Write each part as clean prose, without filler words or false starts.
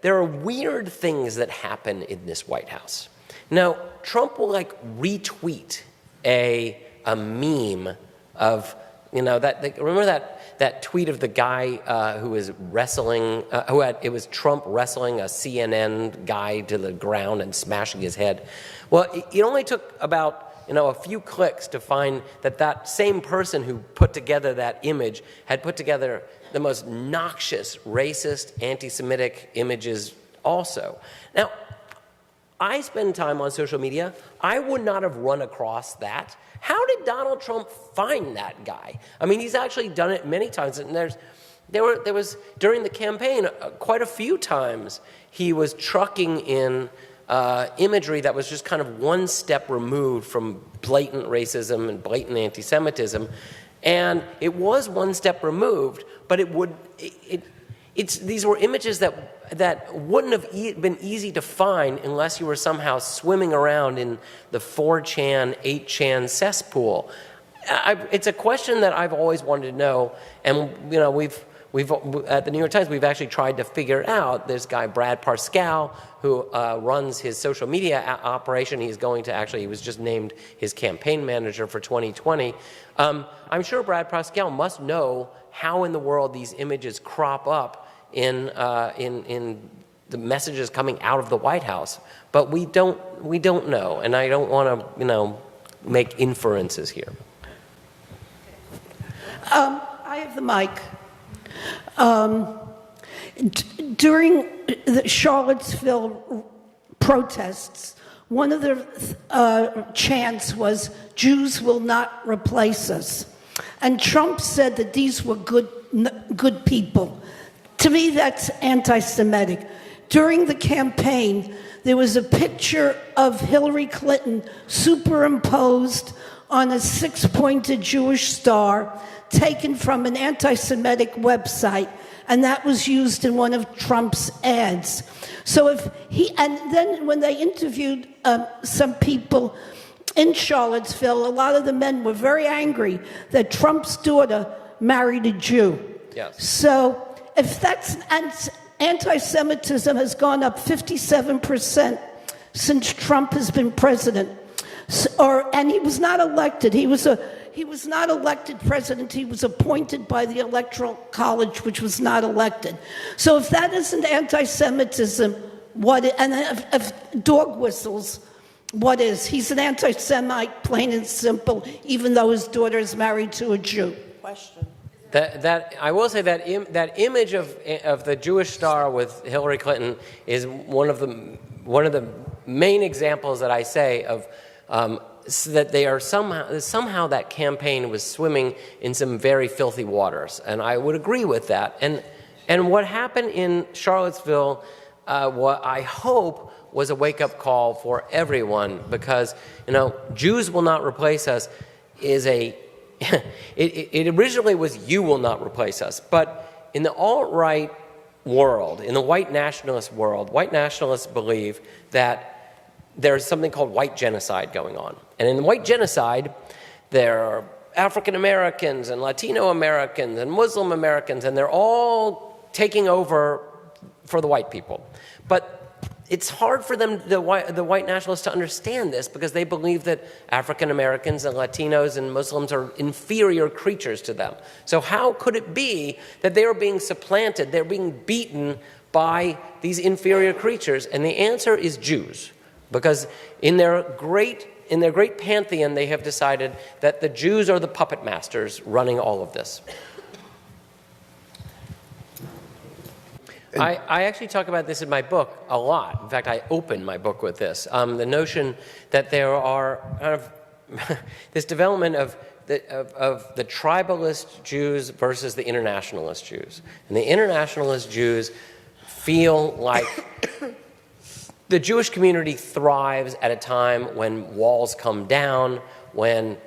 there are weird things that happen in this White House. Now, Trump will like retweet a meme of, you know, remember that tweet of the guy who was wrestling, it was Trump wrestling a CNN guy to the ground and smashing his head. Well, it only took about, you know, a few clicks to find that same person who put together that image had put together the most noxious, racist, anti-Semitic images also. Now, I spend time on social media. I would not have run across that. How did Donald Trump find that guy? I mean, he's actually done it many times, and there was during the campaign quite a few times he was trucking in imagery that was just kind of one step removed from blatant racism and blatant anti-Semitism, and it was one step removed, but these were images that wouldn't have been easy to find unless you were somehow swimming around in the 4chan, 8chan cesspool. It's a question that I've always wanted to know, and you know, we've at the New York Times, we've actually tried to figure it out. This guy, Brad Parscale, who runs his social media operation, he was just named his campaign manager for 2020. I'm sure Brad Parscale must know how in the world these images crop up in the messages coming out of the White House, but we don't know, and I don't want to, you know, make inferences here. I have the mic. During the Charlottesville protests, one of the chants was, "Jews will not replace us." And Trump said that these were good people. To me, that's anti-Semitic. During the campaign, there was a picture of Hillary Clinton superimposed on a 6-pointed Jewish star taken from an anti-Semitic website, and that was used in one of Trump's ads. So and then when they interviewed some people in Charlottesville, a lot of the men were very angry that Trump's daughter married a Jew. Yes. So if that's anti-Semitism has gone up 57% since Trump has been president, and he was not elected. He was not elected president. He was appointed by the Electoral College, which was not elected. So if that isn't anti-Semitism, and if dog whistles, what is? He's an anti-Semite, plain and simple, even though his daughter is married to a Jew. Question. That I will say that that image of the Jewish star with Hillary Clinton is one of the main examples that I say of that they are somehow that campaign was swimming in some very filthy waters, and I would agree with that. And what happened in Charlottesville, what I hope was a wake-up call for everyone, because you know, Jews will not replace us is it originally was "you will not replace us," but in the alt-right world, in the white nationalist world, white nationalists believe that there's something called white genocide going on. And in white genocide, there are African Americans and Latino Americans and Muslim Americans, and they're all taking over for the white people. But it's hard for them, the white nationalists, to understand this, because they believe that African Americans and Latinos and Muslims are inferior creatures to them. So how could it be that they are being supplanted, they're being beaten by these inferior creatures? And the answer is Jews, because in their great pantheon, they have decided that the Jews are the puppet masters running all of this. I actually talk about this in my book a lot. In fact, I open my book with this. The notion that there are kind of this development of the tribalist Jews versus the internationalist Jews. And the internationalist Jews feel like the Jewish community thrives at a time when walls come down, when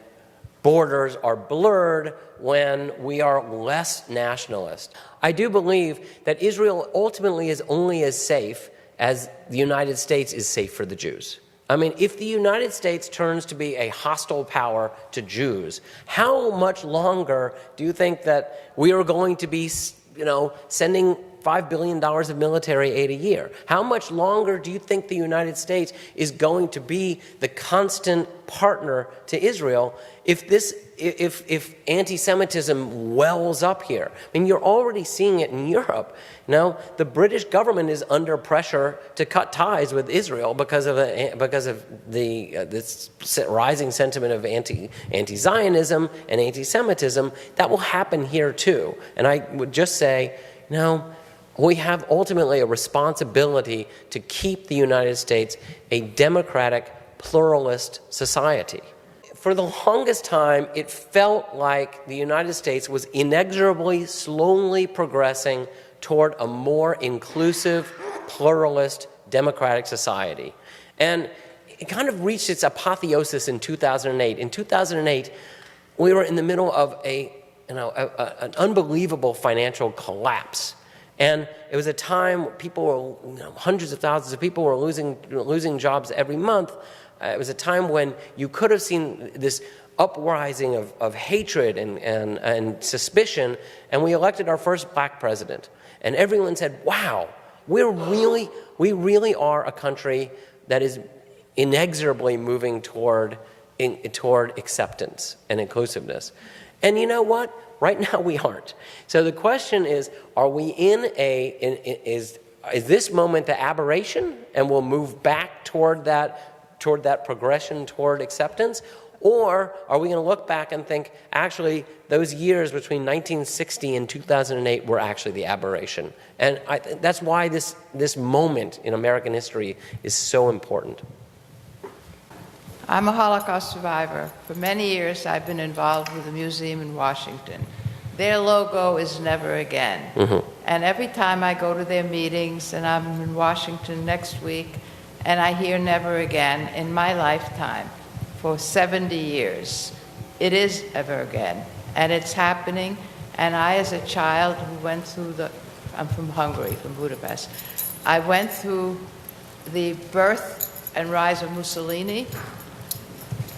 borders are blurred, when we are less nationalist. I do believe that Israel ultimately is only as safe as the United States is safe for the Jews. I mean, if the United States turns to be a hostile power to Jews, how much longer do you think that we are going to be, you know, sending $5 billion of military aid a year. How much longer do you think the United States is going to be the constant partner to Israel if anti-Semitism wells up here? I mean, you're already seeing it in Europe. Now, the British government is under pressure to cut ties with Israel because of this rising sentiment of anti-Zionism and anti-Semitism. That will happen here too. And I would just say, we have ultimately a responsibility to keep the United States a democratic, pluralist society. For the longest time, it felt like the United States was inexorably, slowly progressing toward a more inclusive, pluralist, democratic society. And it kind of reached its apotheosis in 2008. In 2008, we were in the middle of an unbelievable financial collapse. And it was a time people were, hundreds of thousands of people were losing jobs every month. It was a time when you could have seen this uprising of hatred and suspicion, and we elected our first black president. And everyone said, wow, we really are a country that is inexorably moving toward acceptance and inclusiveness. And you know what? Right now we aren't. So the question is, are we is this moment the aberration and we'll move back toward that progression toward acceptance? Or are we going to look back and think, actually, those years between 1960 and 2008 were actually the aberration? And that's why this moment in American history is so important. I'm a Holocaust survivor. For many years, I've been involved with a museum in Washington. Their logo is Never Again. Mm-hmm. And every time I go to their meetings, and I'm in Washington next week, and I hear Never Again in my lifetime for 70 years. It is ever again, and it's happening. And I, as a child who went through I'm from Hungary, from Budapest. I went through the birth and rise of Mussolini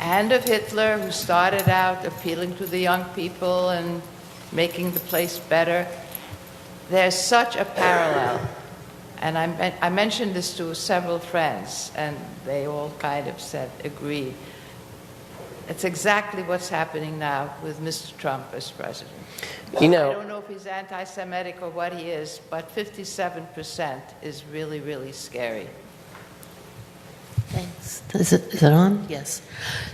and of Hitler, who started out appealing to the young people and making the place better. There's such a parallel. And I mentioned this to several friends, and they all kind of agreed. It's exactly what's happening now with Mr. Trump as president. I don't know if he's anti-Semitic or what he is, but 57% is really, really scary. Thanks. Is it on? Yes.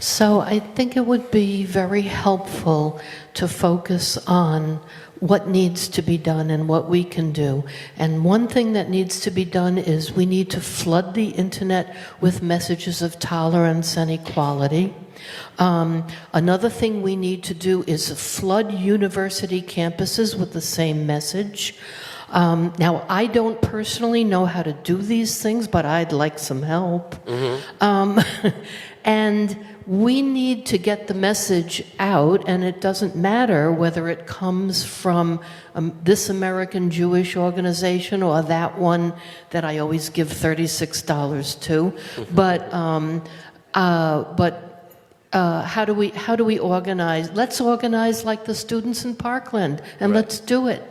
So I think it would be very helpful to focus on what needs to be done and what we can do. And one thing that needs to be done is we need to flood the internet with messages of tolerance and equality. Another thing we need to do is flood university campuses with the same message. Now, I don't personally know how to do these things, but I'd like some help. Mm-hmm. And we need to get the message out, and it doesn't matter whether it comes from this American Jewish organization or that one that I always give $36 to. Mm-hmm. How do we organize? Let's organize like the students in Parkland, and let's do it.